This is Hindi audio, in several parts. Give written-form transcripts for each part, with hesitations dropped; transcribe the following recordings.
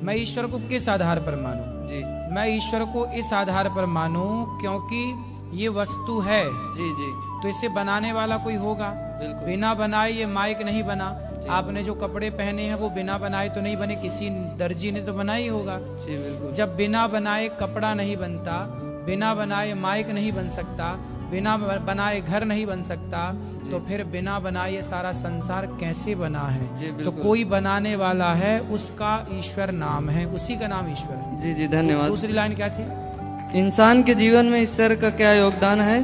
मैं ईश्वर को किस आधार पर मानूं? जी मैं ईश्वर को इस आधार पर मानूं क्योंकि ये वस्तु है, जी जी तो इसे बनाने वाला कोई होगा। बिल्कुल बिना बनाए ये माइक नहीं बना। आपने जो कपड़े पहने हैं वो बिना बनाए तो नहीं बने, किसी दर्जी ने तो बनाया ही होगा। जी बिल्कुल जब बिना बनाए कपड़ा नहीं बनता, बिना बनाए माइक नहीं बन सकता, बिना बनाए घर नहीं बन सकता, तो फिर बिना बनाए ये सारा संसार कैसे बना जी, है? तो बिल्कुल। कोई बनाने वाला है, उसका ईश्वर नाम है, उसी का नाम ईश्वर है। जी जी धन्यवाद। दूसरी लाइन क्या थी? इंसान के जीवन में ईश्वर का क्या योगदान है?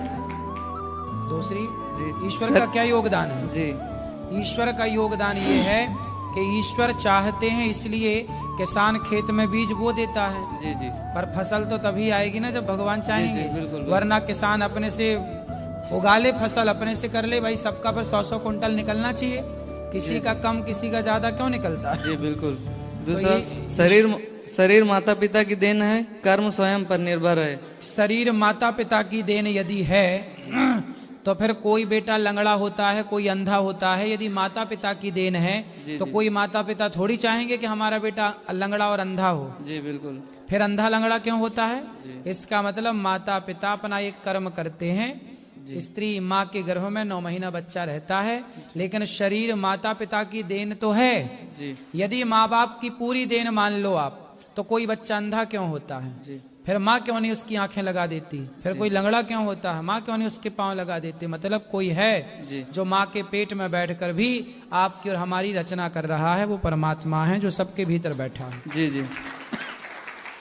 दूसरी, जी ईश्वर का क्या योगदान है? जी ईश्वर का योगदान ये है कि ईश्वर चाहते हैं इसलिए किसान खेत में बीज बो देता है, जी जी पर फसल तो तभी आएगी ना जब भगवान चाहेंगे। बिल्कुल, बिल्कुल। वरना किसान अपने से उगा ले, फसल अपने से कर ले, भाई सबका पर 100-100 कुंटल निकलना चाहिए, किसी का कम किसी का ज्यादा क्यों निकलता है? जी बिल्कुल। तो दूसरा, ये शरीर माता पिता की देन है, कर्म स्वयं पर निर्भर है। शरीर माता पिता की देन यदि है तो फिर कोई बेटा लंगड़ा होता है, कोई अंधा होता है। यदि माता पिता की देन है तो कोई माता पिता थोड़ी चाहेंगे कि हमारा बेटा लंगड़ा और अंधा हो। जी बिल्कुल। फिर अंधा लंगड़ा क्यों होता है? इसका मतलब माता पिता अपना एक कर्म करते हैं। स्त्री माँ के गर्भ में 9 महीना बच्चा रहता है, लेकिन शरीर माता पिता की देन तो है। जी यदि माँ बाप की पूरी देन मान लो आप, तो कोई बच्चा अंधा क्यों होता है? जी फिर माँ क्यों नहीं उसकी आंखें लगा देती? फिर कोई लंगड़ा क्यों होता है? माँ क्यों नहीं उसके पांव लगा देती? मतलब कोई है जो माँ के पेट में बैठकर भी आपकी और हमारी रचना कर रहा है, वो परमात्मा है जो सबके भीतर बैठा है। जी जी